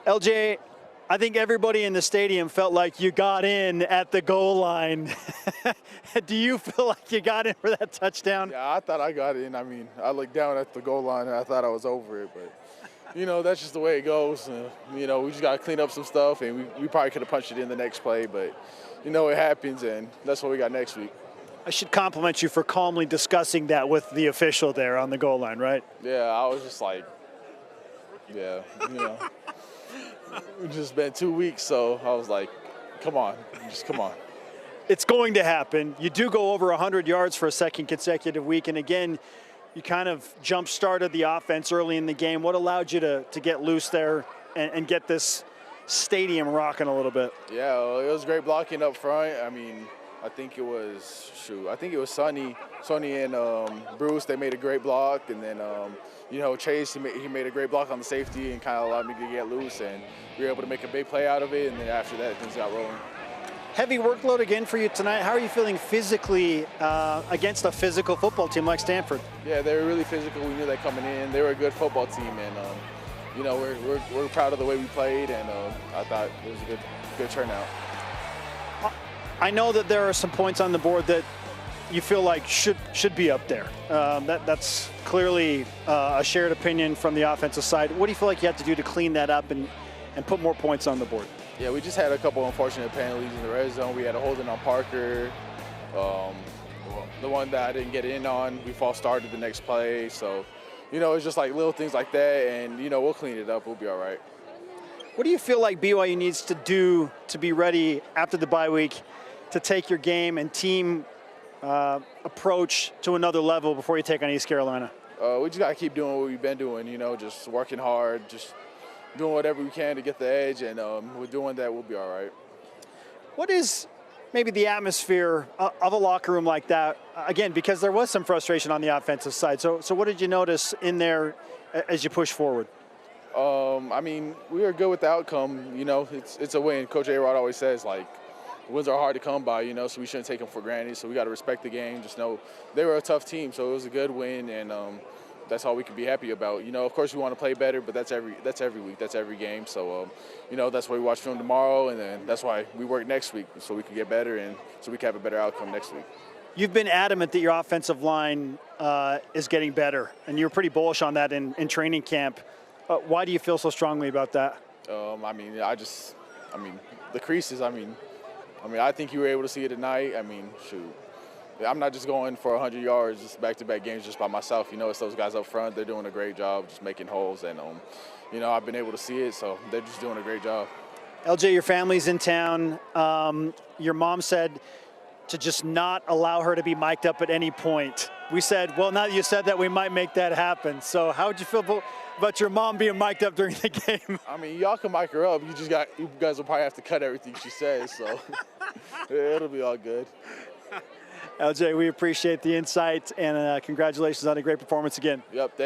LJ, I think everybody in the stadium felt like you got in at the goal line. Do you feel like you got in for that touchdown? Yeah, I thought I got in. I mean, I looked down at the goal line and I thought I was over it, but that's just the way it goes. We just got to clean up some stuff, and we probably could have punched it in the next play, but it happens, and that's what we got next week. I should compliment you for calmly discussing that with the official there on the goal line, right? Yeah, I was just like, it's just been 2 weeks, so I was like, come on, just come on. It's going to happen. You do go over 100 yards for a second consecutive week, and again, you kind of jump-started the offense early in the game. What allowed you to get loose there and get this stadium rocking a little bit? Yeah, it was great blocking up front. I mean, I think it was Sonny and Bruce. They made a great block, and then Chase, he made a great block on the safety and kind of allowed me to get loose, and we were able to make a big play out of it, and then after that, things got rolling. Heavy workload again for you tonight. How are you feeling physically against a physical football team like Stanford? Yeah, they were really physical. We knew that coming in. They were a good football team, and we're proud of the way we played, and I thought it was a good turnout. I know that there are some points on the board that you feel like should be up there. That's clearly a shared opinion from the offensive side. What do you feel like you have to do to clean that up and put more points on the board? Yeah, we just had a couple unfortunate penalties in the red zone. We had a holding on Parker. The one that I didn't get in on, we false started the next play. So, it's just like little things like that, and, we'll clean it up. We'll be all right. What do you feel like BYU needs to do to be ready after the bye week to take your game and team approach to another level before you take on East Carolina? We just got to keep doing what we've been doing, just working hard, just doing whatever we can to get the edge, and we're doing that, we'll be all right. What is maybe the atmosphere of a locker room like that? Again, because there was some frustration on the offensive side. So what did you notice in there as you push forward? I mean, we were good with the outcome. It's a win. Coach A-Rod always says, like, wins are hard to come by, so we shouldn't take them for granted. So we got to respect the game. Just know they were a tough team, so it was a good win, and that's all we can be happy about. Of course we want to play better, but that's every week, that's every game. So, that's why we watch film tomorrow, and then that's why we work next week so we can get better and so we can have a better outcome next week. You've been adamant that your offensive line is getting better, and you were pretty bullish on that in training camp. Why do you feel so strongly about that? The creases, I think you were able to see it tonight. I'm not just going for 100 yards, just back-to-back games just by myself. It's those guys up front. They're doing a great job just making holes, and, I've been able to see it, so they're just doing a great job. LJ, your family's in town. Your mom said to just not allow her to be mic'd up at any point. We said, well, now that you said that, we might make that happen. So how would you feel about your mom being mic'd up during the game? Y'all can mic her up. You guys will probably have to cut everything she says, so it'll be all good. LJ, we appreciate the insight, and congratulations on a great performance again. Yep, thank you.